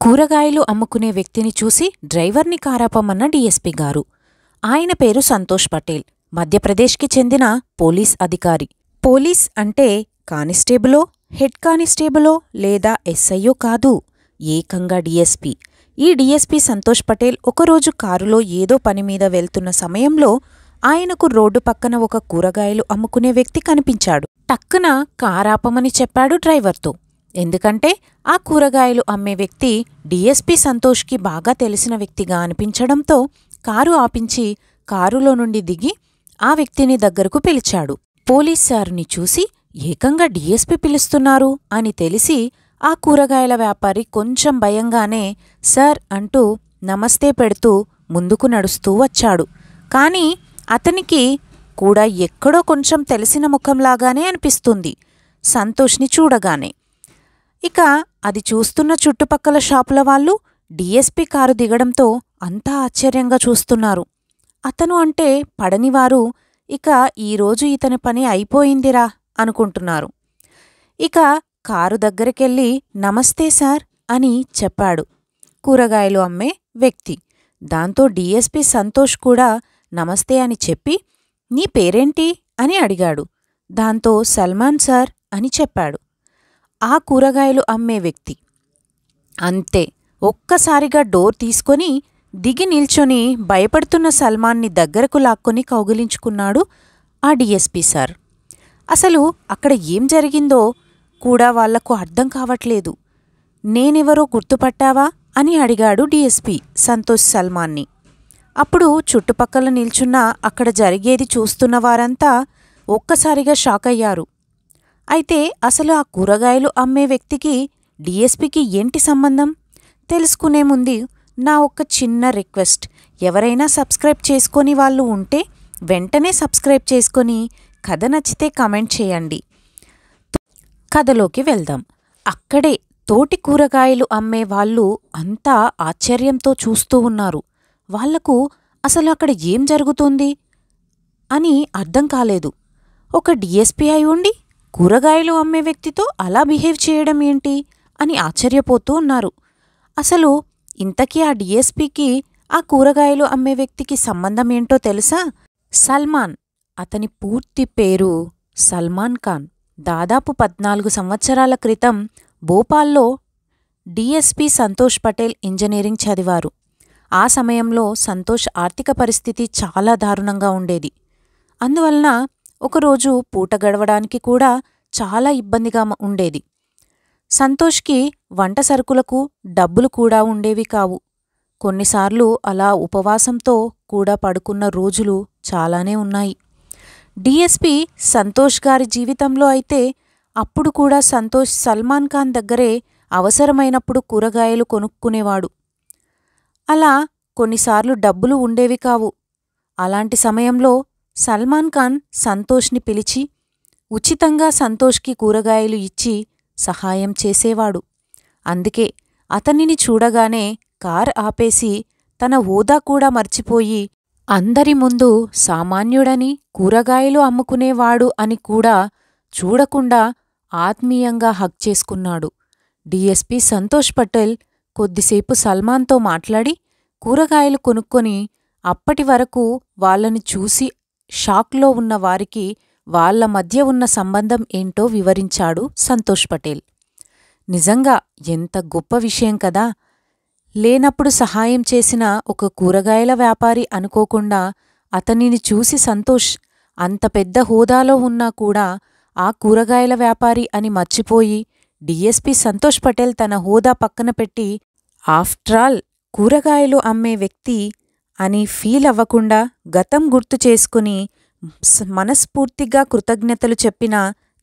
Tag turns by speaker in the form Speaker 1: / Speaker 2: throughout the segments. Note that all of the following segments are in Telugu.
Speaker 1: కూరగాయలు అమ్ముకునే వ్యక్తిని చూసి డ్రైవర్ని కారాపమన్న డీఎస్పీ గారు. ఆయన పేరు సంతోష్ పటేల్. మధ్యప్రదేశ్కి చెందిన పోలీస్ అధికారి. పోలీస్ అంటే కానిస్టేబులో, హెడ్ కానిస్టేబులో లేదా ఎస్ఐయో కాదు, ఏకంగా డీఎస్పీ. ఈ డీఎస్పీ సంతోష్ పటేల్ ఒకరోజు కారులో ఏదో పనిమీద వెళ్తున్న సమయంలో ఆయనకు రోడ్డు పక్కన ఒక కూరగాయలు అమ్ముకునే వ్యక్తి కనిపించాడు. టక్కున కారాపమని చెప్పాడు డ్రైవర్తో. ఎందుకంటే ఆ కూరగాయలు అమ్మే వ్యక్తి డీఎస్పీ సంతోష్కి బాగా తెలిసిన వ్యక్తిగా అనిపించడంతో కారు ఆపించి కారులో నుండి దిగి ఆ వ్యక్తిని దగ్గరకు పిలిచాడు. పోలీస్ సారుని చూసి ఏకంగా డీఎస్పీ పిలుస్తున్నారు అని తెలిసి ఆ కూరగాయల వ్యాపారి కొంచెం భయంగానే సార్ అంటూ నమస్తే పెడుతూ ముందుకు నడుస్తూ వచ్చాడు. కాని అతనికి కూడా ఎక్కడో కొంచెం తెలిసిన ముఖంలాగానే అనిపిస్తుంది సంతోష్ని చూడగానే. ఇక అది చూస్తున్న చుట్టుపక్కల షాపుల వాళ్ళు డీఎస్పీ కారు దిగడంతో అంతా ఆశ్చర్యంగా చూస్తున్నారు. అతను అంటే పడనివారు ఇక ఈరోజు ఇతని పని అయిపోయిందిరా అనుకుంటున్నారు. ఇక కారు దగ్గరికెళ్ళి నమస్తే సార్ అని చెప్పాడు కూరగాయలు అమ్మే వ్యక్తి. దాంతో డీఎస్పీ సంతోష్ కూడా నమస్తే అని చెప్పి నీ పేరేంటి అని అడిగాడు. దాంతో సల్మాన్ సార్ అని చెప్పాడు ఆ కూరగాయలు అమ్మే వ్యక్తి. అంతే, ఒక్కసారిగా డోర్ తీసుకొని దిగి నిల్చొని భయపడుతున్న సల్మాన్ని దగ్గరకు లాక్కొని కౌగిలించుకున్నాడు ఆ డీఎస్పీ సార్. అసలు అక్కడ ఏం జరిగిందో కూడా వాళ్లకు అర్థం కావట్లేదు. నేనెవరో గుర్తుపట్టావా అని అడిగాడు డీఎస్పీ సంతోష్ సల్మాన్ని. అప్పుడు చుట్టుపక్కల నిల్చున్న అక్కడ జరిగేది చూస్తున్న వారంతా ఒక్కసారిగా షాక్ అయ్యారు. అయితే అసలు ఆ కూరగాయలు అమ్మే వ్యక్తికి డీఎస్పీకి ఏంటి సంబంధం తెలుసుకునే ముందు నా ఒక్క చిన్న రిక్వెస్ట్, ఎవరైనా సబ్స్క్రైబ్ చేసుకొని వాళ్ళు ఉంటే వెంటనే సబ్స్క్రైబ్ చేసుకొని కథ నచ్చితే కామెంట్ చేయండి. కథలోకి వెళ్దాం. అక్కడే తోటి కూరగాయలు అమ్మే వాళ్ళు అంతా ఆశ్చర్యంతో చూస్తూ ఉన్నారు. వాళ్లకు అసలు అక్కడ ఏం జరుగుతుంది అని అర్థం కాలేదు. ఒక డీఎస్పీ అయి ఉండి కూరగాయలు అమ్మే వ్యక్తితో అలా బిహేవ్ చేయడం ఏంటి అని ఆశ్చర్యపోతూ ఉన్నారు. అసలు ఇంతకీ ఆ డీఎస్పీకి ఆ కూరగాయలు అమ్మే వ్యక్తికి సంబంధం ఏంటో తెలుసా? సల్మాన్. అతని పూర్తి పేరు సల్మాన్ ఖాన్. దాదాపు 14 సంవత్సరాల క్రితం భోపాల్లో డీఎస్పీ సంతోష్ పటేల్ ఇంజనీరింగ్ చదివారు. ఆ సమయంలో సంతోష్ ఆర్థిక పరిస్థితి చాలా దారుణంగా ఉండేది. అందువలన ఒకరోజు పూట గడవడానికి కూడా చాలా ఇబ్బందిగా ఉండేది. సంతోష్కి వంట సరుకులకు డబ్బులు కూడా ఉండేవి కావు. కొన్నిసార్లు అలా ఉపవాసంతో కూడా పడుకున్న రోజులు చాలానే ఉన్నాయి. డీఎస్పీ సంతోష్ గారి జీవితంలో అయితే అప్పుడు కూడా సంతోష్ సల్మాన్ ఖాన్ దగ్గరే అవసరమైనప్పుడు కూరగాయలు కొనుక్కునేవాడు. అలా కొన్నిసార్లు డబ్బులు ఉండేవి కావు. అలాంటి సమయంలో సల్మాన్ ఖాన్ సంతోష్ని పిలిచి ఉచితంగా సంతోష్కి కూరగాయలు ఇచ్చి సహాయం చేసేవాడు. అందుకే అతనిని చూడగానే కార్ ఆపేసి తన హోదా కూడా మర్చిపోయి అందరి ముందు సామాన్యుడని, కూరగాయలు అమ్ముకునేవాడు అని కూడా చూడకుండా ఆత్మీయంగా హగ్ చేసుకున్నాడు. డీఎస్పీ సంతోష్ పటేల్ కొద్దిసేపు సల్మాన్తో మాట్లాడి కూరగాయలు కొనుక్కొని అప్పటి వరకు వాళ్లని చూసి షాక్లో ఉన్న వారికి వాళ్ల మధ్య ఉన్న సంబంధం ఏంటో వివరించాడు సంతోష్ పటేల్. నిజంగా ఎంత గొప్ప విషయం కదా! లేనప్పుడు సహాయం చేసిన ఒక కూరగాయల వ్యాపారి అనుకోకుండా అతనిని చూసి సంతోష్ అంత పెద్ద హోదాలో ఉన్నా కూడా ఆ కూరగాయల వ్యాపారి అని మర్చిపోయి డీఎస్పీ సంతోష్ పటేల్ తన హోదా పక్కన పెట్టి ఆఫ్టరాల్ కూరగాయలు అమ్మే వ్యక్తి అని ఫీల్ అవ్వకుండా గతం గుర్తు చేసుకుని మనస్ఫూర్తిగా కృతజ్ఞతలు చెప్పిన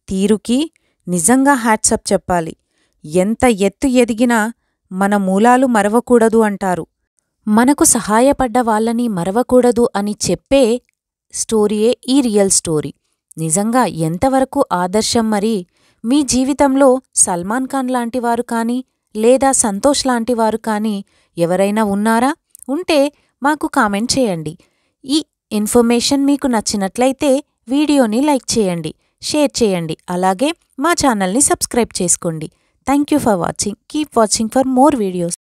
Speaker 1: తీరుకి నిజంగా హ్యాట్సప్ చెప్పాలి. ఎంత ఎత్తు ఎదిగినా మన మూలాలు మరవకూడదు అంటారు. మనకు సహాయపడ్డ వాళ్ళని మరవకూడదు అని చెప్పే స్టోరీయే ఈ రియల్ స్టోరీ. నిజంగా ఎంతవరకు ఆదర్శం. మరి మీ జీవితంలో సల్మాన్ ఖాన్ లాంటివారు కానీ లేదా సంతోష్ లాంటివారు కానీ ఎవరైనా ఉన్నారా? ఉంటే మాకు కామెంట్ చేయండి. ఈ ఇన్ఫర్మేషన్ మీకు నచ్చినట్లయితే వీడియోని లైక్ చేయండి, షేర్ చేయండి. అలాగే మా ఛానల్ని సబ్స్క్రైబ్ చేసుకోండి. Thank you for watching. Keep watching for more videos.